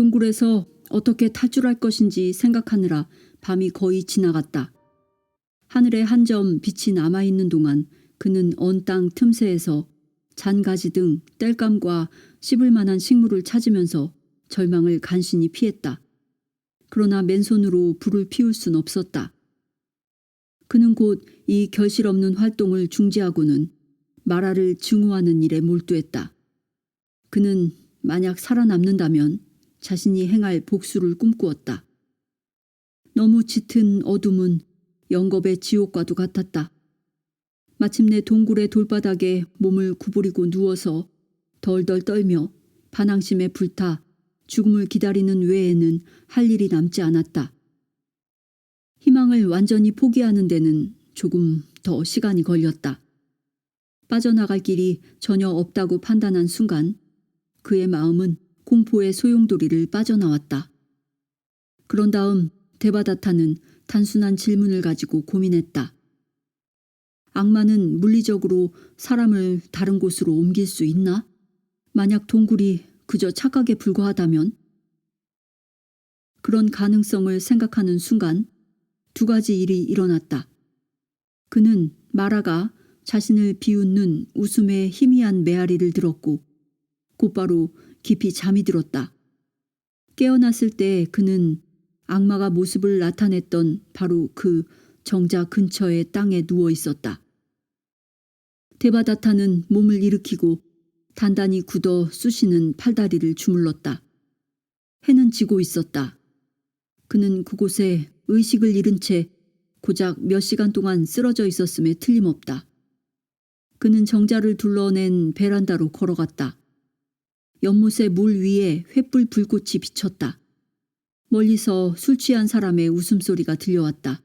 동굴에서 어떻게 탈출할 것인지 생각하느라 밤이 거의 지나갔다. 하늘에 한 점 빛이 남아있는 동안 그는 언 땅 틈새에서 잔가지 등 땔감과 씹을 만한 식물을 찾으면서 절망을 간신히 피했다. 그러나 맨손으로 불을 피울 순 없었다. 그는 곧 이 결실 없는 활동을 중지하고는 마라를 증오하는 일에 몰두했다. 그는 만약 살아남는다면 자신이 행할 복수를 꿈꾸었다. 너무 짙은 어둠은 영겁의 지옥과도 같았다. 마침내 동굴의 돌바닥에 몸을 구부리고 누워서 덜덜 떨며 반항심에 불타 죽음을 기다리는 외에는 할 일이 남지 않았다. 희망을 완전히 포기하는 데는 조금 더 시간이 걸렸다. 빠져나갈 길이 전혀 없다고 판단한 순간 그의 마음은 공포의 소용돌이를 빠져나왔다. 그런 다음 데바다타는 단순한 질문을 가지고 고민했다. 악마는 물리적으로 사람을 다른 곳으로 옮길 수 있나? 만약 동굴이 그저 착각에 불과하다면? 그런 가능성을 생각하는 순간 두 가지 일이 일어났다. 그는 마라가 자신을 비웃는 웃음의 희미한 메아리를 들었고 곧바로 깊이 잠이 들었다. 깨어났을 때 그는 악마가 모습을 나타냈던 바로 그 정자 근처의 땅에 누워 있었다. 데바다타는 몸을 일으키고 단단히 굳어 쑤시는 팔다리를 주물렀다. 해는 지고 있었다. 그는 그곳에 의식을 잃은 채 고작 몇 시간 동안 쓰러져 있었음에 틀림없다. 그는 정자를 둘러낸 베란다로 걸어갔다. 연못의 물 위에 횃불 불꽃이 비쳤다. 멀리서 술 취한 사람의 웃음소리가 들려왔다.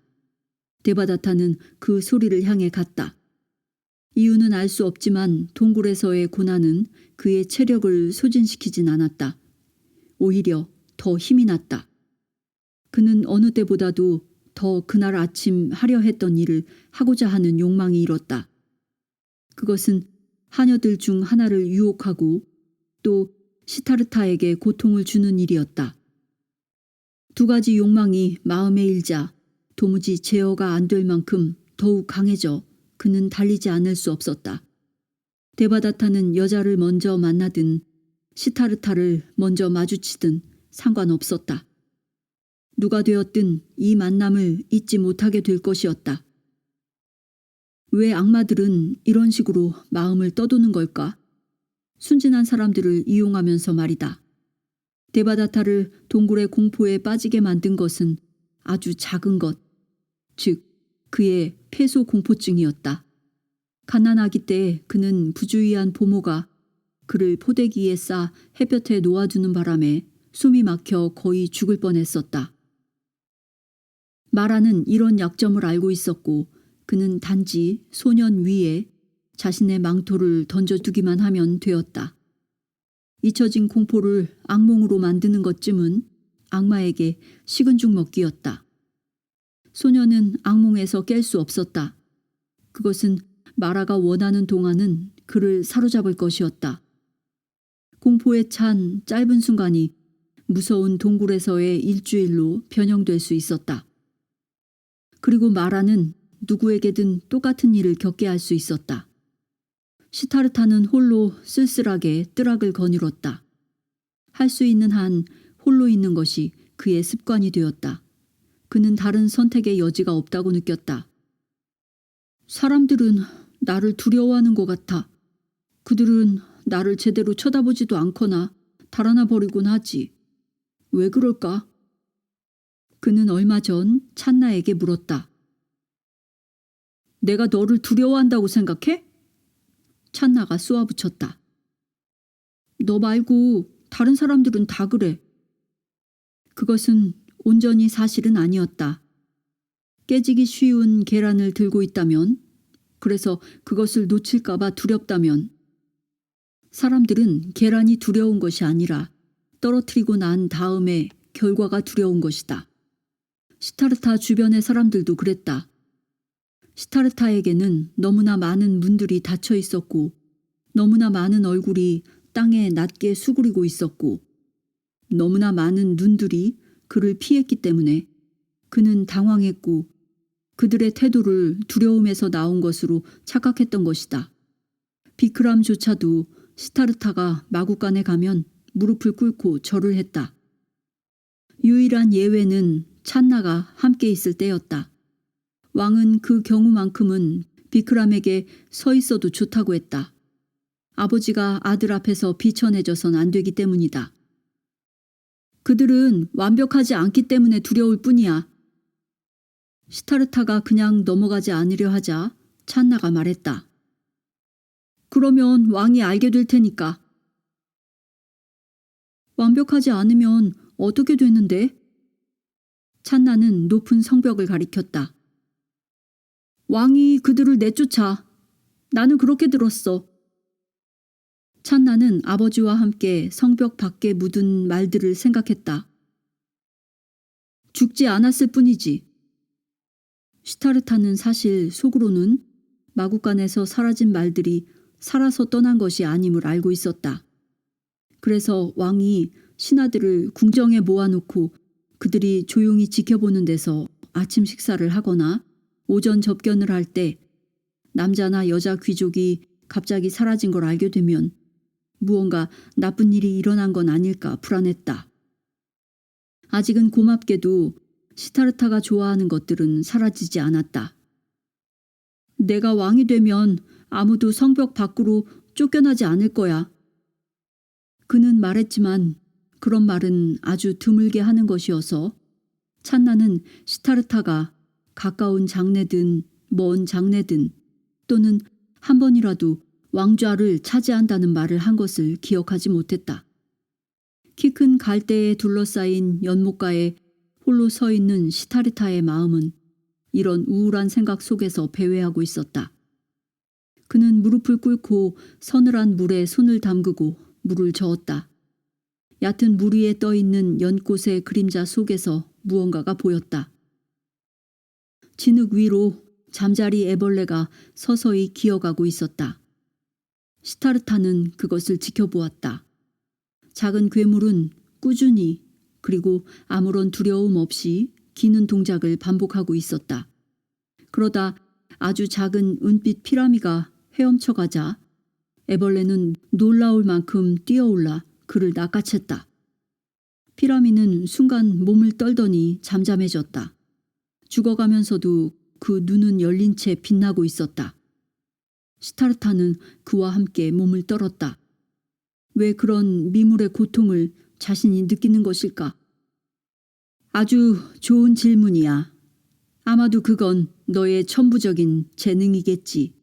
데바다타는 그 소리를 향해 갔다. 이유는 알 수 없지만 동굴에서의 고난은 그의 체력을 소진시키진 않았다. 오히려 더 힘이 났다. 그는 어느 때보다도 더 그날 아침 하려 했던 일을 하고자 하는 욕망이 일었다. 그것은 하녀들 중 하나를 유혹하고 또 시타르타에게 고통을 주는 일이었다. 두 가지 욕망이 마음에 일자 도무지 제어가 안 될 만큼 더욱 강해져 그는 달리지 않을 수 없었다. 데바다타는 여자를 먼저 만나든 시타르타를 먼저 마주치든 상관없었다. 누가 되었든 이 만남을 잊지 못하게 될 것이었다. 왜 악마들은 이런 식으로 마음을 떠도는 걸까? 순진한 사람들을 이용하면서 말이다. 데바다타를 동굴의 공포에 빠지게 만든 것은 아주 작은 것, 즉 그의 폐소 공포증이었다. 갓난아기 때 그는 부주의한 부모가 그를 포대기에 싸 햇볕에 놓아두는 바람에 숨이 막혀 거의 죽을 뻔했었다. 마라는 이런 약점을 알고 있었고 그는 단지 소년 위에 자신의 망토를 던져두기만 하면 되었다. 잊혀진 공포를 악몽으로 만드는 것쯤은 악마에게 식은 죽 먹기였다. 소년은 악몽에서 깰 수 없었다. 그것은 마라가 원하는 동안은 그를 사로잡을 것이었다. 공포에 찬 짧은 순간이 무서운 동굴에서의 일주일로 변형될 수 있었다. 그리고 마라는 누구에게든 똑같은 일을 겪게 할 수 있었다. 시타르타는 홀로 쓸쓸하게 뜨락을 거닐었다. 할 수 있는 한 홀로 있는 것이 그의 습관이 되었다. 그는 다른 선택의 여지가 없다고 느꼈다. 사람들은 나를 두려워하는 것 같아. 그들은 나를 제대로 쳐다보지도 않거나 달아나 버리곤 하지. 왜 그럴까? 그는 얼마 전 찬나에게 물었다. 내가 너를 두려워한다고 생각해? 찬나가 쏘아붙였다. 너 말고 다른 사람들은 다 그래. 그것은 온전히 사실은 아니었다. 깨지기 쉬운 계란을 들고 있다면, 그래서 그것을 놓칠까봐 두렵다면, 사람들은 계란이 두려운 것이 아니라 떨어뜨리고 난 다음에 결과가 두려운 것이다. 시타르타 주변의 사람들도 그랬다. 시타르타에게는 너무나 많은 문들이 닫혀 있었고 너무나 많은 얼굴이 땅에 낮게 수그리고 있었고 너무나 많은 눈들이 그를 피했기 때문에 그는 당황했고 그들의 태도를 두려움에서 나온 것으로 착각했던 것이다. 비크람조차도 시타르타가 마구간에 가면 무릎을 꿇고 절을 했다. 유일한 예외는 찬나가 함께 있을 때였다. 왕은 그 경우만큼은 비크람에게 서 있어도 좋다고 했다. 아버지가 아들 앞에서 비천해져선 안 되기 때문이다. 그들은 완벽하지 않기 때문에 두려울 뿐이야. 시타르타가 그냥 넘어가지 않으려 하자 찬나가 말했다. 그러면 왕이 알게 될 테니까. 완벽하지 않으면 어떻게 되는데? 찬나는 높은 성벽을 가리켰다. 왕이 그들을 내쫓아. 나는 그렇게 들었어. 찬나는 아버지와 함께 성벽 밖에 묻은 말들을 생각했다. 죽지 않았을 뿐이지. 시타르타는 사실 속으로는 마구간에서 사라진 말들이 살아서 떠난 것이 아님을 알고 있었다. 그래서 왕이 신하들을 궁정에 모아놓고 그들이 조용히 지켜보는 데서 아침 식사를 하거나 오전 접견을 할 때 남자나 여자 귀족이 갑자기 사라진 걸 알게 되면 무언가 나쁜 일이 일어난 건 아닐까 불안했다. 아직은 고맙게도 시타르타가 좋아하는 것들은 사라지지 않았다. 내가 왕이 되면 아무도 성벽 밖으로 쫓겨나지 않을 거야. 그는 말했지만 그런 말은 아주 드물게 하는 것이어서 찬나는 시타르타가 가까운 장래든 먼 장래든 또는 한 번이라도 왕좌를 차지한다는 말을 한 것을 기억하지 못했다. 키 큰 갈대에 둘러싸인 연못가에 홀로 서 있는 시타르타의 마음은 이런 우울한 생각 속에서 배회하고 있었다. 그는 무릎을 꿇고 서늘한 물에 손을 담그고 물을 저었다. 얕은 물 위에 떠있는 연꽃의 그림자 속에서 무언가가 보였다. 진흙 위로 잠자리 애벌레가 서서히 기어가고 있었다. 시타르타는 그것을 지켜보았다. 작은 괴물은 꾸준히 그리고 아무런 두려움 없이 기는 동작을 반복하고 있었다. 그러다 아주 작은 은빛 피라미가 헤엄쳐가자 애벌레는 놀라울 만큼 뛰어올라 그를 낚아챘다. 피라미는 순간 몸을 떨더니 잠잠해졌다. 죽어가면서도 그 눈은 열린 채 빛나고 있었다. 시타르타는 그와 함께 몸을 떨었다. 왜 그런 미물의 고통을 자신이 느끼는 것일까? 아주 좋은 질문이야. 아마도 그건 너의 천부적인 재능이겠지.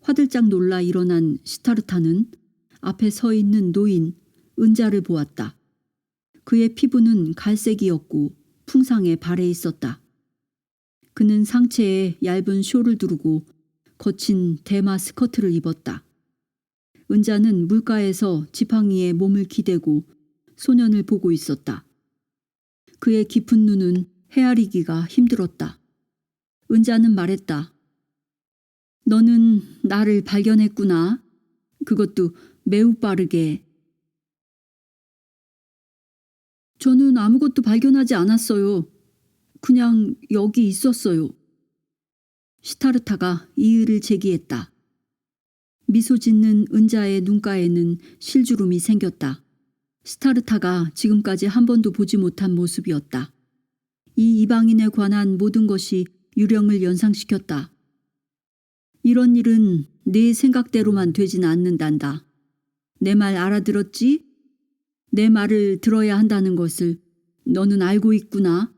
화들짝 놀라 일어난 시타르타는 앞에 서 있는 노인 은자를 보았다. 그의 피부는 갈색이었고 풍상에 발해 있었다. 그는 상체에 얇은 쇼를 두르고 거친 대마 스커트를 입었다. 은자는 물가에서 지팡이에 몸을 기대고 소년을 보고 있었다. 그의 깊은 눈은 헤아리기가 힘들었다. 은자는 말했다. 너는 나를 발견했구나. 그것도 매우 빠르게. 저는 아무것도 발견하지 않았어요. 그냥 여기 있었어요. 시타르타가 이의를 제기했다. 미소 짓는 은자의 눈가에는 실주름이 생겼다. 시타르타가 지금까지 한 번도 보지 못한 모습이었다. 이 이방인에 관한 모든 것이 유령을 연상시켰다. 이런 일은 네 생각대로만 되진 않는단다. 내 말 알아들었지? 내 말을 들어야 한다는 것을 너는 알고 있구나.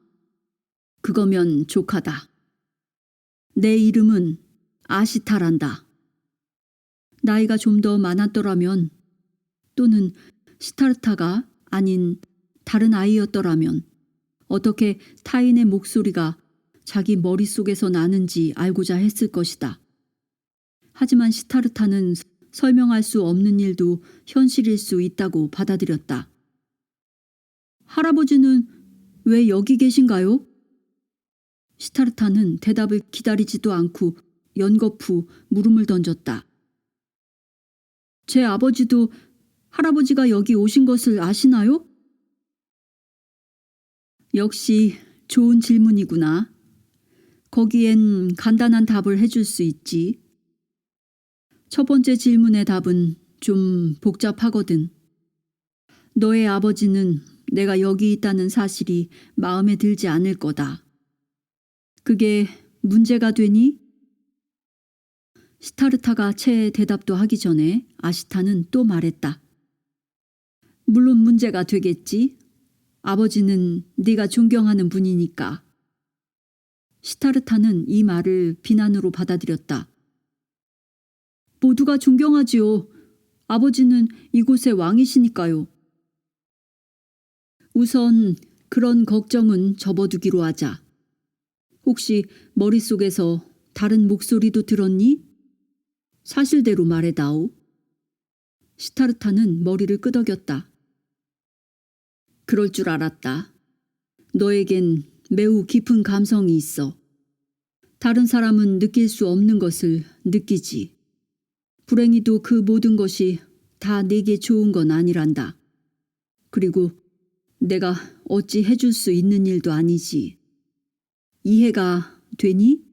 그거면 족하다. 내 이름은 아시타란다. 나이가 좀 더 많았더라면 또는 시타르타가 아닌 다른 아이였더라면 어떻게 타인의 목소리가 자기 머릿속에서 나는지 알고자 했을 것이다. 하지만 시타르타는 설명할 수 없는 일도 현실일 수 있다고 받아들였다. 할아버지는 왜 여기 계신가요? 시타르타는 대답을 기다리지도 않고 연거푸 물음을 던졌다. 제 아버지도 할아버지가 여기 오신 것을 아시나요? 역시 좋은 질문이구나. 거기엔 간단한 답을 해줄 수 있지. 첫 번째 질문의 답은 좀 복잡하거든. 너의 아버지는 내가 여기 있다는 사실이 마음에 들지 않을 거다. 그게 문제가 되니? 시타르타가 채 대답도 하기 전에 아시타는 또 말했다. 물론 문제가 되겠지. 아버지는 네가 존경하는 분이니까. 시타르타는 이 말을 비난으로 받아들였다. 모두가 존경하지요. 아버지는 이곳의 왕이시니까요. 우선 그런 걱정은 접어두기로 하자. 혹시 머릿속에서 다른 목소리도 들었니? 사실대로 말해다오. 시타르타는 머리를 끄덕였다. 그럴 줄 알았다. 너에겐 매우 깊은 감성이 있어. 다른 사람은 느낄 수 없는 것을 느끼지. 불행히도 그 모든 것이 다 내게 좋은 건 아니란다. 그리고 내가 어찌 해줄 수 있는 일도 아니지. 이해가 되니?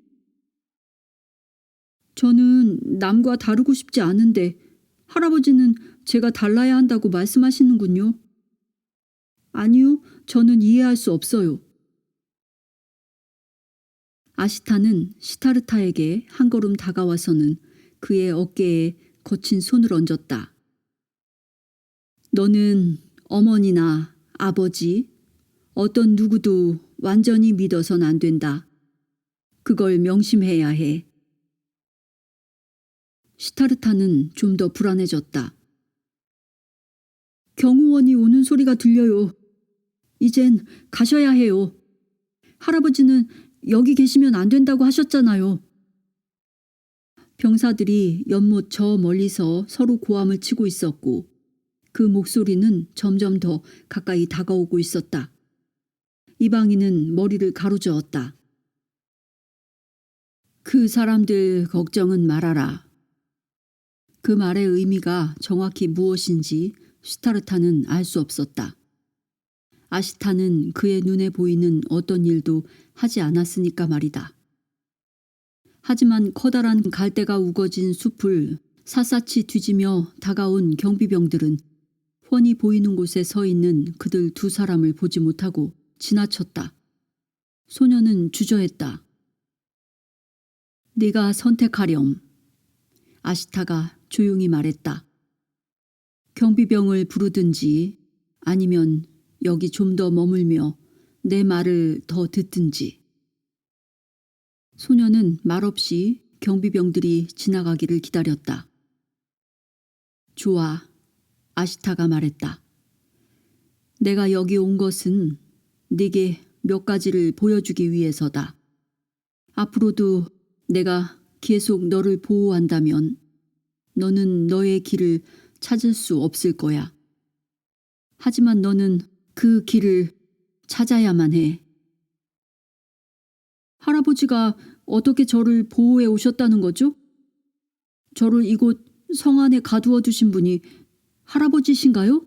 저는 남과 다르고 싶지 않은데 할아버지는 제가 달라야 한다고 말씀하시는군요. 아니요, 저는 이해할 수 없어요. 아시타는 시타르타에게 한 걸음 다가와서는 그의 어깨에 거친 손을 얹었다. 너는 어머니나 아버지, 어떤 누구도 완전히 믿어선 안 된다. 그걸 명심해야 해. 시타르타는 좀 더 불안해졌다. 경호원이 오는 소리가 들려요. 이젠 가셔야 해요. 할아버지는 여기 계시면 안 된다고 하셨잖아요. 병사들이 연못 저 멀리서 서로 고함을 치고 있었고 그 목소리는 점점 더 가까이 다가오고 있었다. 이방인은 머리를 가로저었다. 그 사람들 걱정은 말아라. 그 말의 의미가 정확히 무엇인지 시타르타는 알 수 없었다. 아시타는 그의 눈에 보이는 어떤 일도 하지 않았으니까 말이다. 하지만 커다란 갈대가 우거진 숲을 샅샅이 뒤지며 다가온 경비병들은 훤히 보이는 곳에 서 있는 그들 두 사람을 보지 못하고 지나쳤다. 소녀는 주저했다. 네가 선택하렴. 아시타가 조용히 말했다. 경비병을 부르든지 아니면 여기 좀 더 머물며 내 말을 더 듣든지. 소녀는 말없이 경비병들이 지나가기를 기다렸다. 좋아, 아시타가 말했다. 내가 여기 온 것은 네게 몇 가지를 보여주기 위해서다. 앞으로도 내가 계속 너를 보호한다면 너는 너의 길을 찾을 수 없을 거야. 하지만 너는 그 길을 찾아야만 해. 할아버지가 어떻게 저를 보호해 오셨다는 거죠? 저를 이곳 성 안에 가두어 두신 분이 할아버지신가요?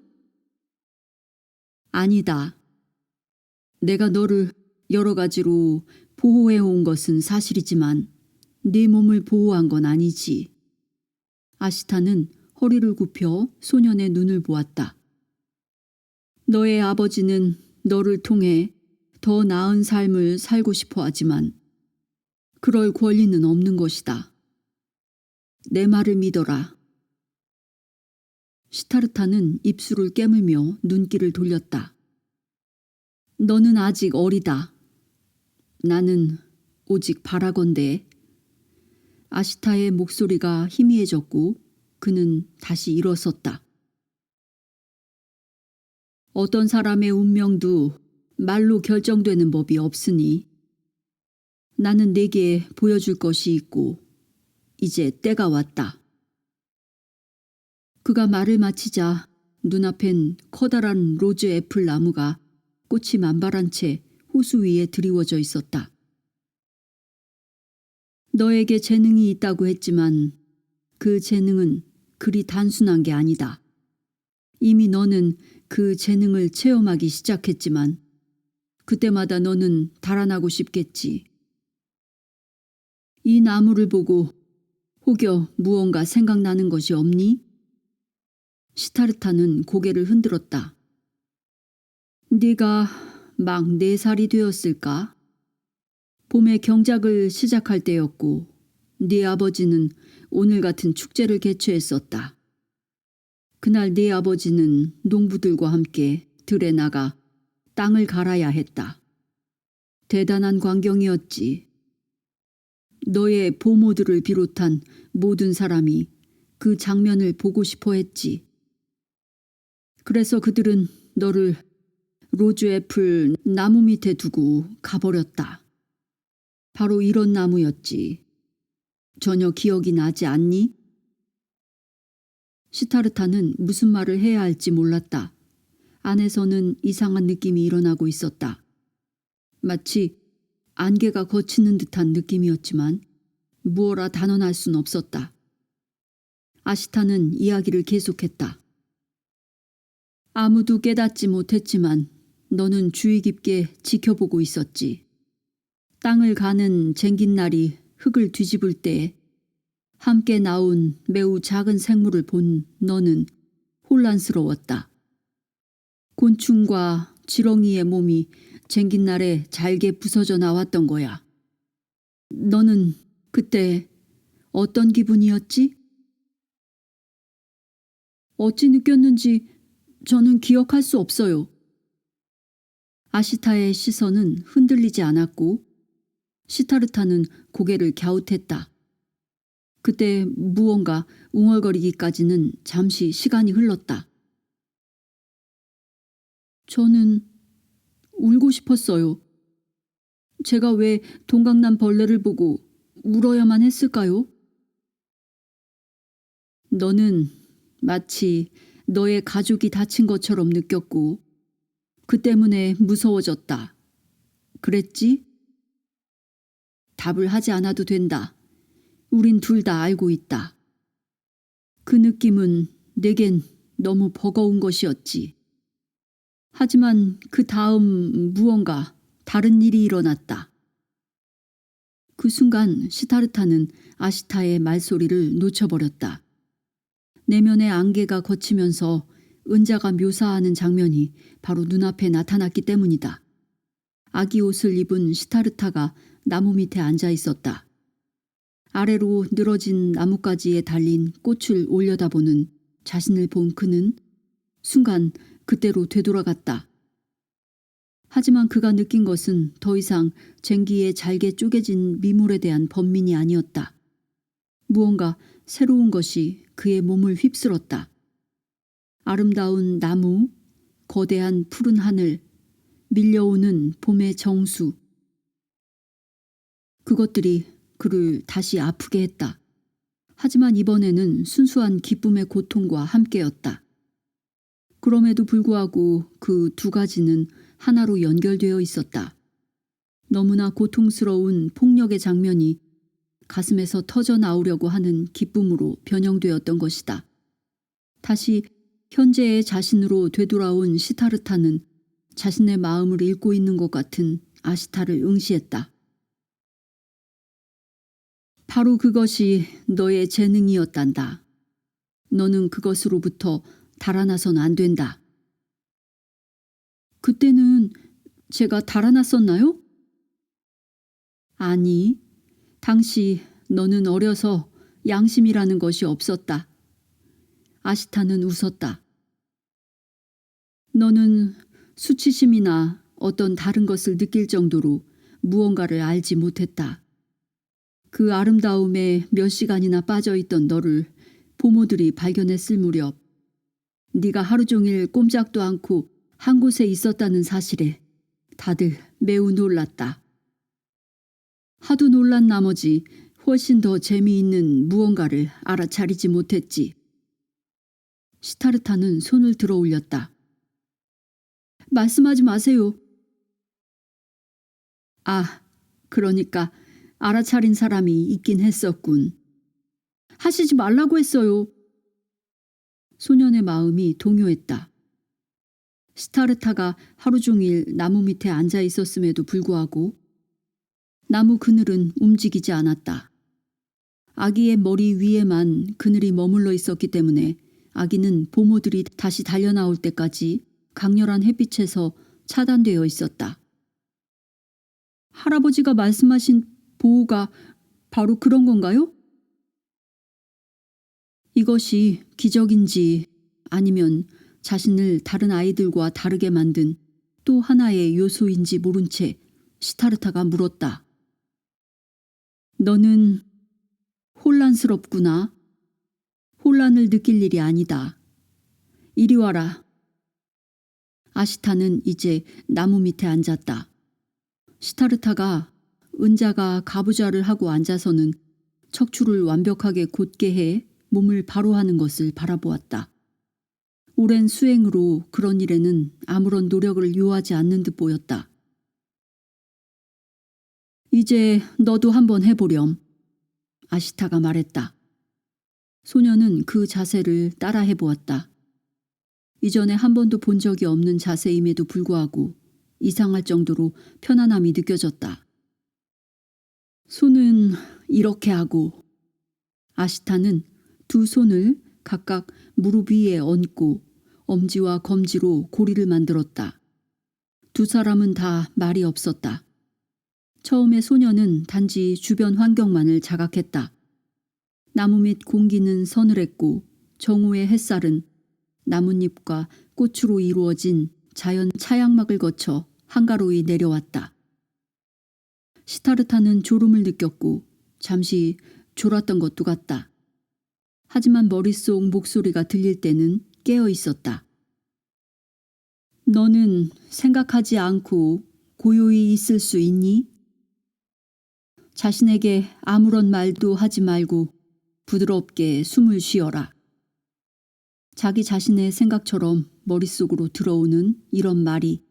아니다. 내가 너를 여러 가지로 보호해 온 것은 사실이지만 네 몸을 보호한 건 아니지. 아시타는 허리를 굽혀 소년의 눈을 보았다. 너의 아버지는 너를 통해 더 나은 삶을 살고 싶어 하지만 그럴 권리는 없는 것이다. 내 말을 믿어라. 시타르타는 입술을 깨물며 눈길을 돌렸다. 너는 아직 어리다. 나는 오직 바라건대. 아시타의 목소리가 희미해졌고 그는 다시 일어섰다. 어떤 사람의 운명도 말로 결정되는 법이 없으니 나는 네게 보여줄 것이 있고 이제 때가 왔다. 그가 말을 마치자 눈앞엔 커다란 로즈 애플 나무가 꽃이 만발한 채 호수 위에 드리워져 있었다. 너에게 재능이 있다고 했지만 그 재능은 그리 단순한 게 아니다. 이미 너는 그 재능을 체험하기 시작했지만 그때마다 너는 달아나고 싶겠지. 이 나무를 보고 혹여 무언가 생각나는 것이 없니? 시타르타는 고개를 흔들었다. 네가 막 4살이 되었을까? 봄에 경작을 시작할 때였고 네 아버지는 오늘 같은 축제를 개최했었다. 그날 네 아버지는 농부들과 함께 들에 나가 땅을 갈아야 했다. 대단한 광경이었지. 너의 보모들을 비롯한 모든 사람이 그 장면을 보고 싶어 했지. 그래서 그들은 너를 로즈애플 나무 밑에 두고 가버렸다. 바로 이런 나무였지. 전혀 기억이 나지 않니? 시타르타는 무슨 말을 해야 할지 몰랐다. 안에서는 이상한 느낌이 일어나고 있었다. 마치 안개가 걷히는 듯한 느낌이었지만 무어라 단언할 순 없었다. 아시타는 이야기를 계속했다. 아무도 깨닫지 못했지만 너는 주의 깊게 지켜보고 있었지. 땅을 가는 쟁긴날이 흙을 뒤집을 때에 함께 나온 매우 작은 생물을 본 너는 혼란스러웠다. 곤충과 지렁이의 몸이 쟁긴날에 잘게 부서져 나왔던 거야. 너는 그때 어떤 기분이었지? 어찌 느꼈는지 저는 기억할 수 없어요. 아시타의 시선은 흔들리지 않았고 시타르타는 고개를 갸웃했다. 그때 무언가 웅얼거리기까지는 잠시 시간이 흘렀다. 저는 울고 싶었어요. 제가 왜 동강난 벌레를 보고 울어야만 했을까요? 너는 마치 너의 가족이 다친 것처럼 느꼈고 그 때문에 무서워졌다. 그랬지? 답을 하지 않아도 된다. 우린 둘 다 알고 있다. 그 느낌은 내겐 너무 버거운 것이었지. 하지만 그 다음 무언가 다른 일이 일어났다. 그 순간 시타르타는 아시타의 말소리를 놓쳐버렸다. 내면의 안개가 걷히면서 은자가 묘사하는 장면이 바로 눈앞에 나타났기 때문이다. 아기 옷을 입은 시타르타가 나무 밑에 앉아 있었다. 아래로 늘어진 나뭇가지에 달린 꽃을 올려다보는 자신을 본 그는 순간 그때로 되돌아갔다. 하지만 그가 느낀 것은 더 이상 쟁기에 잘게 쪼개진 미물에 대한 번민이 아니었다. 무언가 새로운 것이 그의 몸을 휩쓸었다. 아름다운 나무, 거대한 푸른 하늘, 밀려오는 봄의 정수. 그것들이 그를 다시 아프게 했다. 하지만 이번에는 순수한 기쁨의 고통과 함께였다. 그럼에도 불구하고 그 두 가지는 하나로 연결되어 있었다. 너무나 고통스러운 폭력의 장면이 가슴에서 터져 나오려고 하는 기쁨으로 변형되었던 것이다. 다시 현재의 자신으로 되돌아온 시타르타는 자신의 마음을 읽고 있는 것 같은 아시타를 응시했다. 바로 그것이 너의 재능이었단다. 너는 그것으로부터 달아나선 안 된다. 그때는 제가 달아났었나요? 아니, 당시 너는 어려서 양심이라는 것이 없었다. 아시타는 웃었다. 너는 수치심이나 어떤 다른 것을 느낄 정도로 무언가를 알지 못했다. 그 아름다움에 몇 시간이나 빠져있던 너를 부모들이 발견했을 무렵 네가 하루 종일 꼼짝도 않고 한 곳에 있었다는 사실에 다들 매우 놀랐다. 하도 놀란 나머지 훨씬 더 재미있는 무언가를 알아차리지 못했지. 시타르타는 손을 들어 올렸다. 말씀하지 마세요. 아, 그러니까 알아차린 사람이 있긴 했었군. 하시지 말라고 했어요. 소년의 마음이 동요했다. 시타르타가 하루 종일 나무 밑에 앉아 있었음에도 불구하고 나무 그늘은 움직이지 않았다. 아기의 머리 위에만 그늘이 머물러 있었기 때문에 아기는 보모들이 다시 달려나올 때까지 강렬한 햇빛에서 차단되어 있었다. 할아버지가 말씀하신 보호가 바로 그런 건가요? 이것이 기적인지 아니면 자신을 다른 아이들과 다르게 만든 또 하나의 요소인지 모른 채 시타르타가 물었다. 너는 혼란스럽구나. 혼란을 느낄 일이 아니다. 이리 와라. 아시타는 이제 나무 밑에 앉았다. 시타르타가 은자가 가부좌를 하고 앉아서는 척추를 완벽하게 곧게 해 몸을 바로 하는 것을 바라보았다. 오랜 수행으로 그런 일에는 아무런 노력을 요하지 않는 듯 보였다. 이제 너도 한번 해보렴. 아시타가 말했다. 소녀는 그 자세를 따라 해보았다. 이전에 한 번도 본 적이 없는 자세임에도 불구하고 이상할 정도로 편안함이 느껴졌다. 손은 이렇게 하고 아시타는 두 손을 각각 무릎 위에 얹고 엄지와 검지로 고리를 만들었다. 두 사람은 다 말이 없었다. 처음에 소녀는 단지 주변 환경만을 자각했다. 나무 밑 공기는 서늘했고 정오의 햇살은 나뭇잎과 꽃으로 이루어진 자연 차양막을 거쳐 한가로이 내려왔다. 시타르타는 졸음을 느꼈고 잠시 졸았던 것도 같다. 하지만 머릿속 목소리가 들릴 때는 깨어 있었다. 너는 생각하지 않고 고요히 있을 수 있니? 자신에게 아무런 말도 하지 말고 부드럽게 숨을 쉬어라. 자기 자신의 생각처럼 머릿속으로 들어오는 이런 말이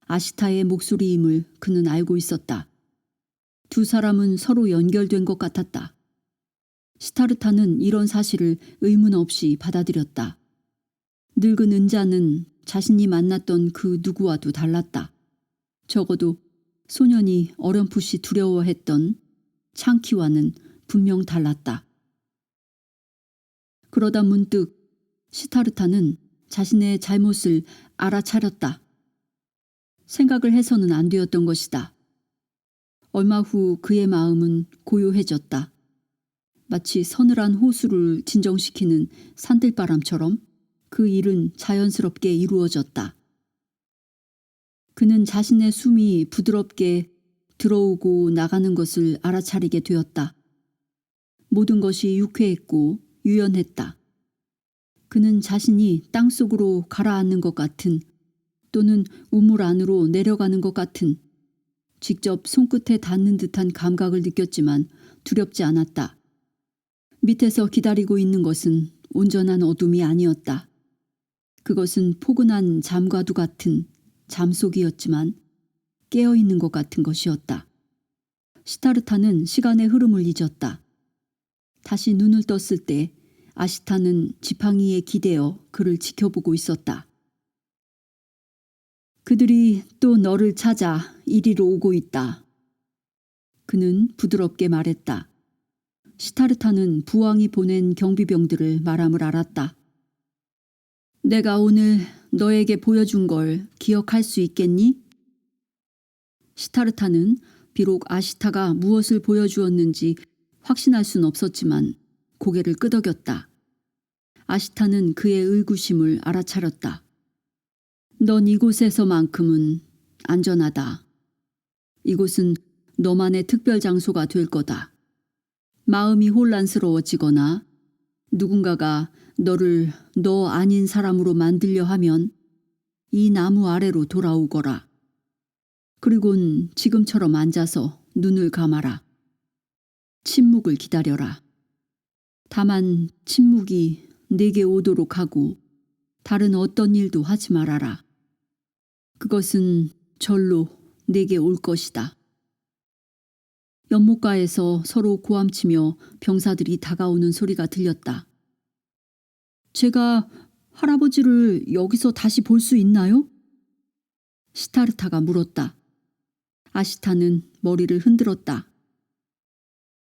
아시타의 목소리임을 그는 알고 있었다. 두 사람은 서로 연결된 것 같았다. 시타르타는 이런 사실을 의문 없이 받아들였다. 늙은 은자는 자신이 만났던 그 누구와도 달랐다. 적어도 소년이 어렴풋이 두려워했던 창키와는 분명 달랐다. 그러다 문득 시타르타는 자신의 잘못을 알아차렸다. 생각을 해서는 안 되었던 것이다. 얼마 후 그의 마음은 고요해졌다. 마치 서늘한 호수를 진정시키는 산들바람처럼 그 일은 자연스럽게 이루어졌다. 그는 자신의 숨이 부드럽게 들어오고 나가는 것을 알아차리게 되었다. 모든 것이 유쾌했고 유연했다. 그는 자신이 땅속으로 가라앉는 것 같은 또는 우물 안으로 내려가는 것 같은 직접 손끝에 닿는 듯한 감각을 느꼈지만 두렵지 않았다. 밑에서 기다리고 있는 것은 온전한 어둠이 아니었다. 그것은 포근한 잠과도 같은 잠속이었지만 깨어있는 것 같은 것이었다. 시타르타는 시간의 흐름을 잊었다. 다시 눈을 떴을 때 아시타는 지팡이에 기대어 그를 지켜보고 있었다. 그들이 또 너를 찾아 이리로 오고 있다. 그는 부드럽게 말했다. 시타르타는 부왕이 보낸 경비병들을 말함을 알았다. 내가 오늘 너에게 보여준 걸 기억할 수 있겠니? 시타르타는 비록 아시타가 무엇을 보여주었는지 확신할 순 없었지만 고개를 끄덕였다. 아시타는 그의 의구심을 알아차렸다. 넌 이곳에서만큼은 안전하다. 이곳은 너만의 특별 장소가 될 거다. 마음이 혼란스러워지거나 누군가가 너를 너 아닌 사람으로 만들려 하면 이 나무 아래로 돌아오거라. 그리곤 지금처럼 앉아서 눈을 감아라. 침묵을 기다려라. 다만 침묵이 내게 오도록 하고 다른 어떤 일도 하지 말아라. 그것은 절로 내게 올 것이다. 연못가에서 서로 고함치며 병사들이 다가오는 소리가 들렸다. 제가 할아버지를 여기서 다시 볼 수 있나요? 시타르타가 물었다. 아시타는 머리를 흔들었다.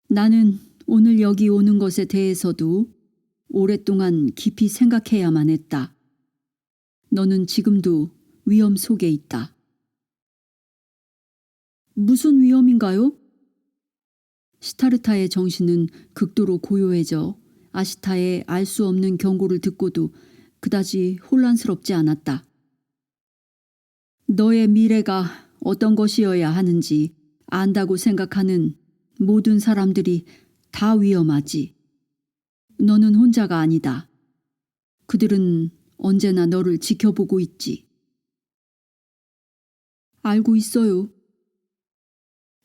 나는 오늘 여기 오는 것에 대해서도 오랫동안 깊이 생각해야만 했다. 너는 지금도 위험 속에 있다. 무슨 위험인가요? 시타르타의 정신은 극도로 고요해져 아시타의 알 수 없는 경고를 듣고도 그다지 혼란스럽지 않았다. 너의 미래가 어떤 것이어야 하는지 안다고 생각하는 모든 사람들이 다 위험하지. 너는 혼자가 아니다. 그들은 언제나 너를 지켜보고 있지. 알고 있어요.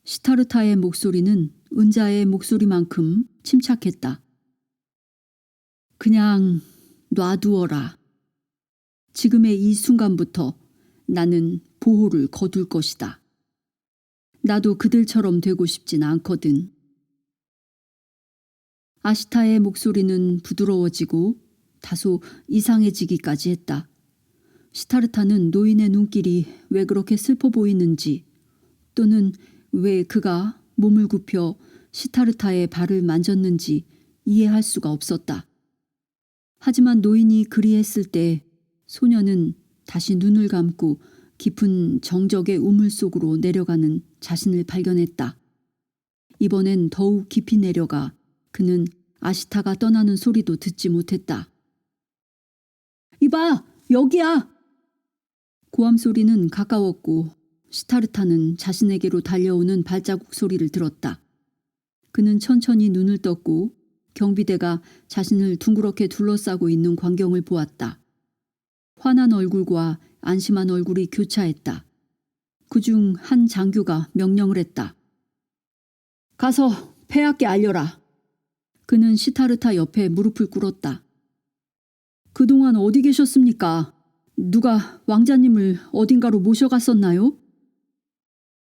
시타르타의 목소리는 은자의 목소리만큼 침착했다. 그냥 놔두어라. 지금의 이 순간부터 나는 보호를 거둘 것이다. 나도 그들처럼 되고 싶진 않거든. 아시타의 목소리는 부드러워지고 다소 이상해지기까지 했다. 시타르타는 노인의 눈길이 왜 그렇게 슬퍼 보이는지 또는 왜 그가 몸을 굽혀 시타르타의 발을 만졌는지 이해할 수가 없었다. 하지만 노인이 그리했을 때 소녀는 다시 눈을 감고 깊은 정적의 우물 속으로 내려가는 자신을 발견했다. 이번엔 더욱 깊이 내려가 그는 아시타가 떠나는 소리도 듣지 못했다. 이봐! 여기야! 고함 소리는 가까웠고 시타르타는 자신에게로 달려오는 발자국 소리를 들었다. 그는 천천히 눈을 떴고 경비대가 자신을 둥그렇게 둘러싸고 있는 광경을 보았다. 환한 얼굴과 안심한 얼굴이 교차했다. 그중 한 장교가 명령을 했다. 가서 폐하께 알려라. 그는 시타르타 옆에 무릎을 꿇었다. 그동안 어디 계셨습니까? 누가 왕자님을 어딘가로 모셔갔었나요?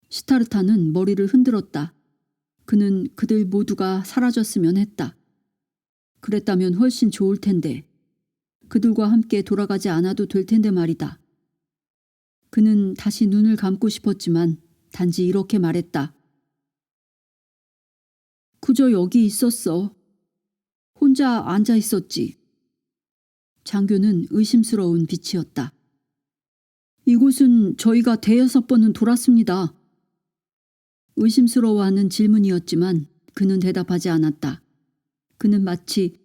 시타르타는 머리를 흔들었다. 그는 그들 모두가 사라졌으면 했다. 그랬다면 훨씬 좋을 텐데. 그들과 함께 돌아가지 않아도 될 텐데 말이다. 그는 다시 눈을 감고 싶었지만 단지 이렇게 말했다. 그저 여기 있었어. 혼자 앉아 있었지. 장교는 의심스러운 빛이었다. 이곳은 저희가 대여섯 번은 돌았습니다. 의심스러워하는 질문이었지만 그는 대답하지 않았다. 그는 마치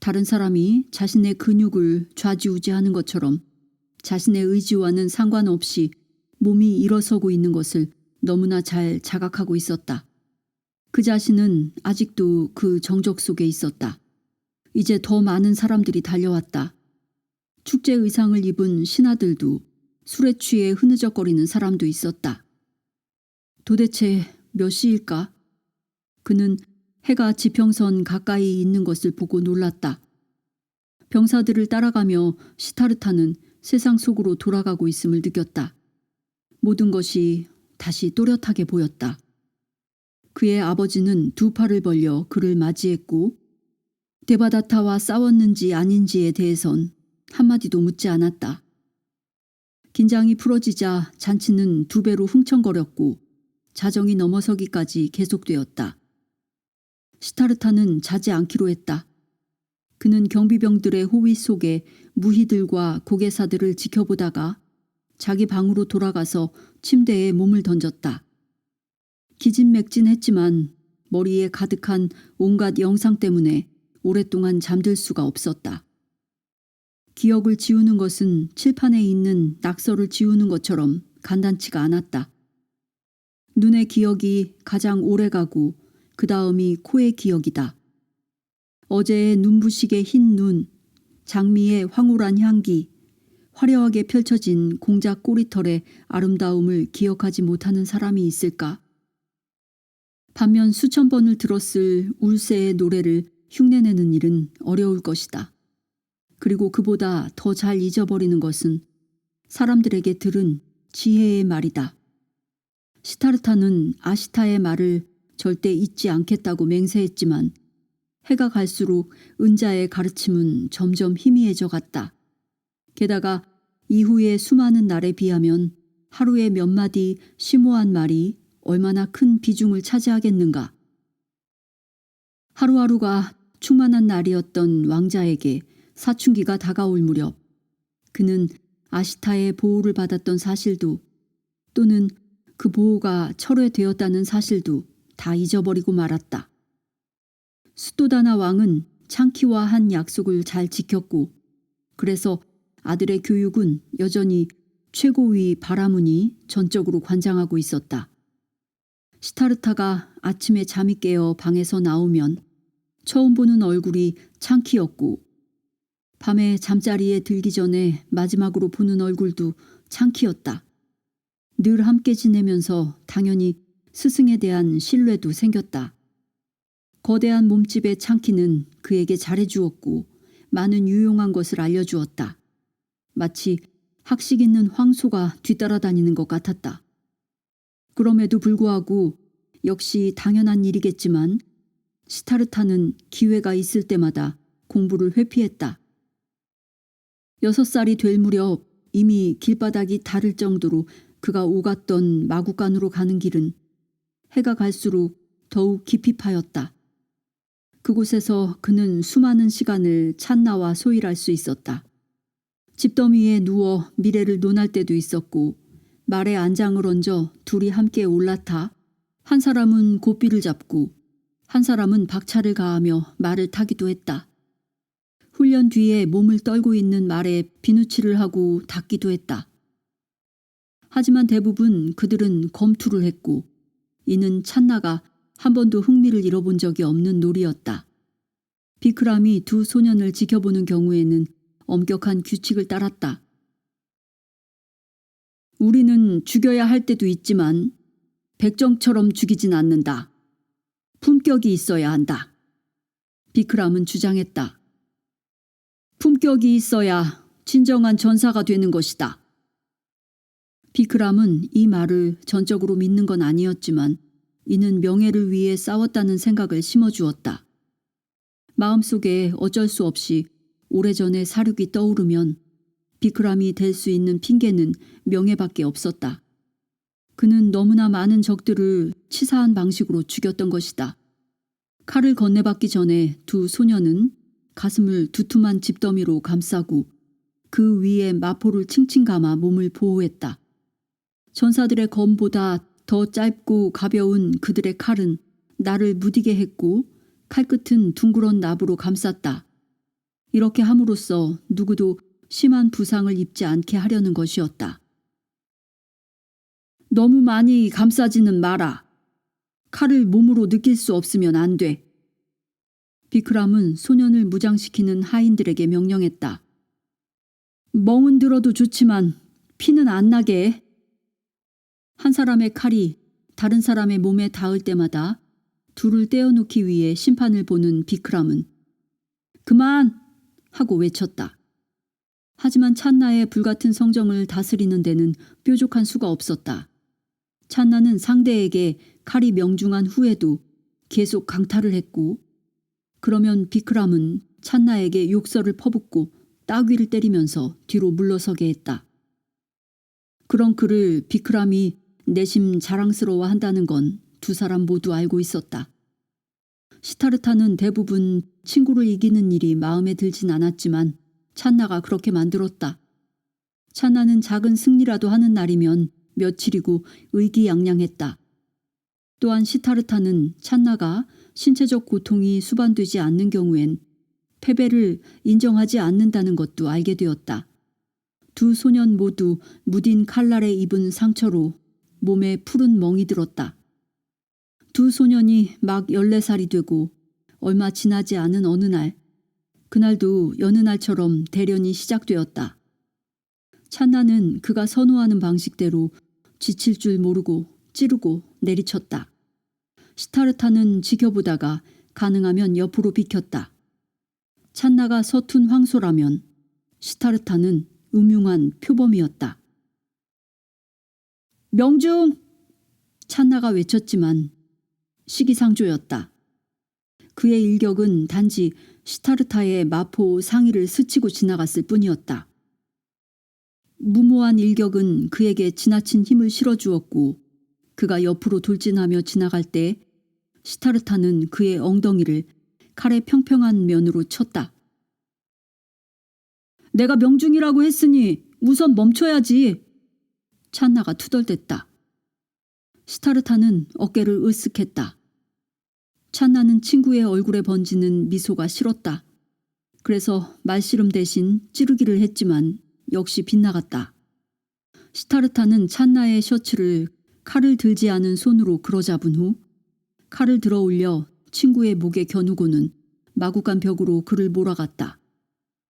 다른 사람이 자신의 근육을 좌지우지하는 것처럼 자신의 의지와는 상관없이 몸이 일어서고 있는 것을 너무나 잘 자각하고 있었다. 그 자신은 아직도 그 정적 속에 있었다. 이제 더 많은 사람들이 달려왔다. 축제 의상을 입은 신하들도 술에 취해 흐느적거리는 사람도 있었다. 도대체 몇 시일까? 그는 해가 지평선 가까이 있는 것을 보고 놀랐다. 병사들을 따라가며 시타르타는 세상 속으로 돌아가고 있음을 느꼈다. 모든 것이 다시 또렷하게 보였다. 그의 아버지는 두 팔을 벌려 그를 맞이했고 데바다타와 싸웠는지 아닌지에 대해선 한마디도 묻지 않았다. 긴장이 풀어지자 잔치는 두 배로 흥청거렸고 자정이 넘어서기까지 계속되었다. 시타르타는 자지 않기로 했다. 그는 경비병들의 호위 속에 무희들과 고개사들을 지켜보다가 자기 방으로 돌아가서 침대에 몸을 던졌다. 기진맥진했지만 머리에 가득한 온갖 영상 때문에 오랫동안 잠들 수가 없었다. 기억을 지우는 것은 칠판에 있는 낙서를 지우는 것처럼 간단치가 않았다. 눈의 기억이 가장 오래가고 그 다음이 코의 기억이다. 어제의 눈부시게 흰 눈, 장미의 황홀한 향기, 화려하게 펼쳐진 공작 꼬리털의 아름다움을 기억하지 못하는 사람이 있을까? 반면 수천 번을 들었을 울새의 노래를 흉내내는 일은 어려울 것이다. 그리고 그보다 더 잘 잊어버리는 것은 사람들에게 들은 지혜의 말이다. 시타르타는 아시타의 말을 절대 잊지 않겠다고 맹세했지만 해가 갈수록 은자의 가르침은 점점 희미해져 갔다. 게다가 이후의 수많은 날에 비하면 하루에 몇 마디 심오한 말이 얼마나 큰 비중을 차지하겠는가. 하루하루가 충만한 날이었던 왕자에게 사춘기가 다가올 무렵 그는 아시타의 보호를 받았던 사실도 또는 그 보호가 철회되었다는 사실도 다 잊어버리고 말았다. 수도다나 왕은 창키와 한 약속을 잘 지켰고 그래서 아들의 교육은 여전히 최고위 바라문이 전적으로 관장하고 있었다. 시타르타가 아침에 잠이 깨어 방에서 나오면 처음 보는 얼굴이 창키였고 밤에 잠자리에 들기 전에 마지막으로 보는 얼굴도 창키였다. 늘 함께 지내면서 당연히 스승에 대한 신뢰도 생겼다. 거대한 몸집의 창키는 그에게 잘해주었고 많은 유용한 것을 알려주었다. 마치 학식 있는 황소가 뒤따라다니는 것 같았다. 그럼에도 불구하고 역시 당연한 일이겠지만 시타르타는 기회가 있을 때마다 공부를 회피했다. 6살이 될 무렵 이미 길바닥이 다를 정도로 그가 오갔던 마구간으로 가는 길은 해가 갈수록 더욱 깊이 파였다. 그곳에서 그는 수많은 시간을 찬나와 소일할 수 있었다. 집더미에 누워 미래를 논할 때도 있었고 말에 안장을 얹어 둘이 함께 올라타 한 사람은 고삐를 잡고 한 사람은 박차를 가하며 말을 타기도 했다. 훈련 뒤에 몸을 떨고 있는 말에 비누칠을 하고 닦기도 했다. 하지만 대부분 그들은 검투를 했고 이는 찬나가 한 번도 흥미를 잃어본 적이 없는 놀이였다. 비크람이 두 소년을 지켜보는 경우에는 엄격한 규칙을 따랐다. 우리는 죽여야 할 때도 있지만 백정처럼 죽이진 않는다. 품격이 있어야 한다. 비크람은 주장했다. 품격이 있어야 진정한 전사가 되는 것이다. 비크람은 이 말을 전적으로 믿는 건 아니었지만 이는 명예를 위해 싸웠다는 생각을 심어주었다. 마음속에 어쩔 수 없이 오래전의 사륙이 떠오르면 비크람이 될 수 있는 핑계는 명예밖에 없었다. 그는 너무나 많은 적들을 치사한 방식으로 죽였던 것이다. 칼을 건네받기 전에 두 소년은 가슴을 두툼한 집더미로 감싸고 그 위에 마포를 칭칭 감아 몸을 보호했다. 전사들의 검보다 더 짧고 가벼운 그들의 칼은 나를 무디게 했고 칼끝은 둥그런 나부로 감쌌다. 이렇게 함으로써 누구도 심한 부상을 입지 않게 하려는 것이었다. 너무 많이 감싸지는 마라. 칼을 몸으로 느낄 수 없으면 안 돼. 비크람은 소년을 무장시키는 하인들에게 명령했다. 멍은 들어도 좋지만 피는 안 나게 해. 한 사람의 칼이 다른 사람의 몸에 닿을 때마다 둘을 떼어놓기 위해 심판을 보는 비크람은 그만! 하고 외쳤다. 하지만 찬나의 불같은 성정을 다스리는 데는 뾰족한 수가 없었다. 찬나는 상대에게 칼이 명중한 후에도 계속 강탈을 했고 그러면 비크람은 찬나에게 욕설을 퍼붓고 따귀를 때리면서 뒤로 물러서게 했다. 그런 그를 비크람이 내심 자랑스러워한다는 건 두 사람 모두 알고 있었다. 시타르타는 대부분 친구를 이기는 일이 마음에 들진 않았지만 찬나가 그렇게 만들었다. 찬나는 작은 승리라도 하는 날이면 며칠이고 의기양양했다. 또한 시타르타는 찬나가 신체적 고통이 수반되지 않는 경우엔 패배를 인정하지 않는다는 것도 알게 되었다. 두 소년 모두 무딘 칼날에 입은 상처로 몸에 푸른 멍이 들었다. 두 소년이 막 14살이 되고 얼마 지나지 않은 어느 날, 그날도 여느 날처럼 대련이 시작되었다. 찬나는 그가 선호하는 방식대로 지칠 줄 모르고 찌르고 내리쳤다. 시타르타는 지켜보다가 가능하면 옆으로 비켰다. 찬나가 서툰 황소라면 시타르타는 음흉한 표범이었다. 명중! 찬나가 외쳤지만 시기상조였다. 그의 일격은 단지 시타르타의 마포 상의를 스치고 지나갔을 뿐이었다. 무모한 일격은 그에게 지나친 힘을 실어주었고 그가 옆으로 돌진하며 지나갈 때 시타르타는 그의 엉덩이를 칼의 평평한 면으로 쳤다. 내가 명중이라고 했으니 우선 멈춰야지. 찬나가 투덜댔다. 시타르타는 어깨를 으쓱했다. 찬나는 친구의 얼굴에 번지는 미소가 싫었다. 그래서 말씨름 대신 찌르기를 했지만 역시 빗나갔다. 시타르타는 찬나의 셔츠를 칼을 들지 않은 손으로 그어잡은 후 칼을 들어 올려 친구의 목에 겨누고는 마구간 벽으로 그를 몰아갔다.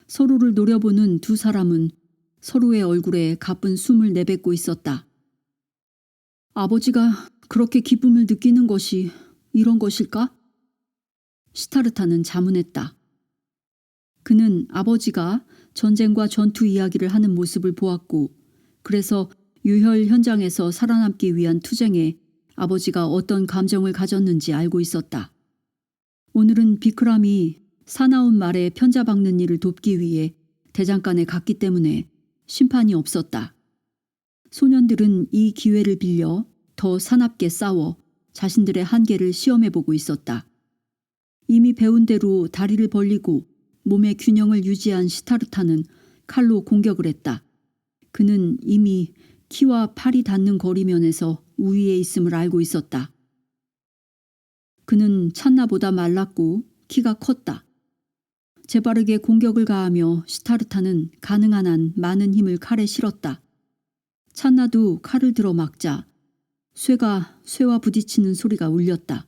서로를 노려보는 두 사람은 서로의 얼굴에 가쁜 숨을 내뱉고 있었다. 아버지가 그렇게 기쁨을 느끼는 것이 이런 것일까? 시타르타는 자문했다. 그는 아버지가 전쟁과 전투 이야기를 하는 모습을 보았고 그래서 유혈 현장에서 살아남기 위한 투쟁에 아버지가 어떤 감정을 가졌는지 알고 있었다. 오늘은 비크람이 사나운 말에 편잡박는 일을 돕기 위해 대장간에 갔기 때문에 심판이 없었다. 소년들은 이 기회를 빌려 더 사납게 싸워 자신들의 한계를 시험해보고 있었다. 이미 배운 대로 다리를 벌리고 몸의 균형을 유지한 시타르타는 칼로 공격을 했다. 그는 이미 키와 팔이 닿는 거리면에서 우위에 있음을 알고 있었다. 그는 찬나보다 말랐고 키가 컸다. 재빠르게 공격을 가하며 시타르타는 가능한 한 많은 힘을 칼에 실었다. 찬나도 칼을 들어 막자 쇠가 쇠와 부딪히는 소리가 울렸다.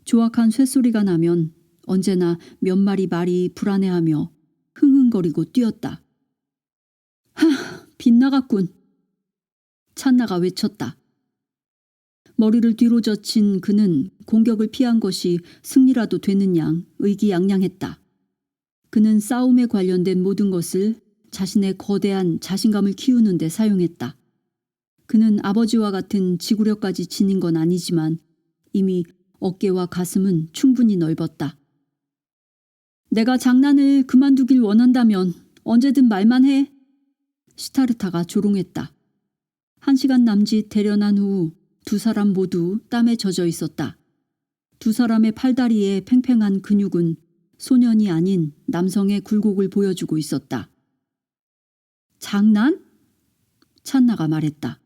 조악한 쇠소리가 나면 언제나 몇 마리 말이 불안해하며 흥흥거리고 뛰었다. 하! 빗나갔군. 찬나가 외쳤다. 머리를 뒤로 젖힌 그는 공격을 피한 것이 승리라도 되는 양 의기양양했다. 그는 싸움에 관련된 모든 것을 자신의 거대한 자신감을 키우는 데 사용했다. 그는 아버지와 같은 지구력까지 지닌 건 아니지만 이미 어깨와 가슴은 충분히 넓었다. 내가 장난을 그만두길 원한다면 언제든 말만 해. 시타르타가 조롱했다. 1시간 남짓 대련한 후 두 사람 모두 땀에 젖어 있었다. 두 사람의 팔다리의 팽팽한 근육은 소년이 아닌 남성의 굴곡을 보여주고 있었다. 장난? 찬나가 말했다.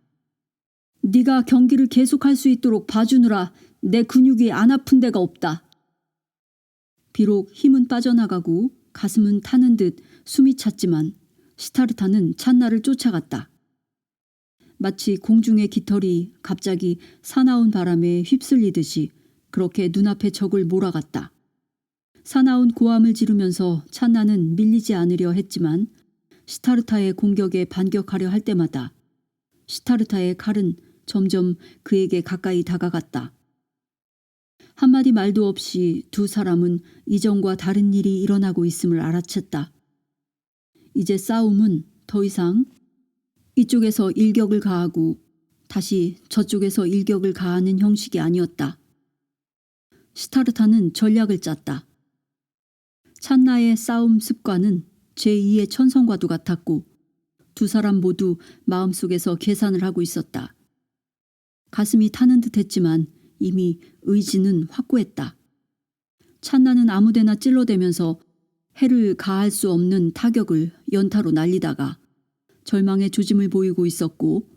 네가 경기를 계속할 수 있도록 봐주느라 내 근육이 안 아픈 데가 없다. 비록 힘은 빠져나가고 가슴은 타는 듯 숨이 찼지만 시타르타는 찬나를 쫓아갔다. 마치 공중의 깃털이 갑자기 사나운 바람에 휩쓸리듯이 그렇게 눈앞에 적을 몰아갔다. 사나운 고함을 지르면서 찬나는 밀리지 않으려 했지만 시타르타의 공격에 반격하려 할 때마다 시타르타의 칼은 점점 그에게 가까이 다가갔다. 한마디 말도 없이 두 사람은 이전과 다른 일이 일어나고 있음을 알아챘다. 이제 싸움은 더 이상 이쪽에서 일격을 가하고 다시 저쪽에서 일격을 가하는 형식이 아니었다. 시타르타는 전략을 짰다. 찬나의 싸움 습관은 제2의 천성과도 같았고 두 사람 모두 마음속에서 계산을 하고 있었다. 가슴이 타는 듯 했지만 이미 의지는 확고했다. 찬나는 아무데나 찔러대면서 해를 가할 수 없는 타격을 연타로 날리다가 절망의 조짐을 보이고 있었고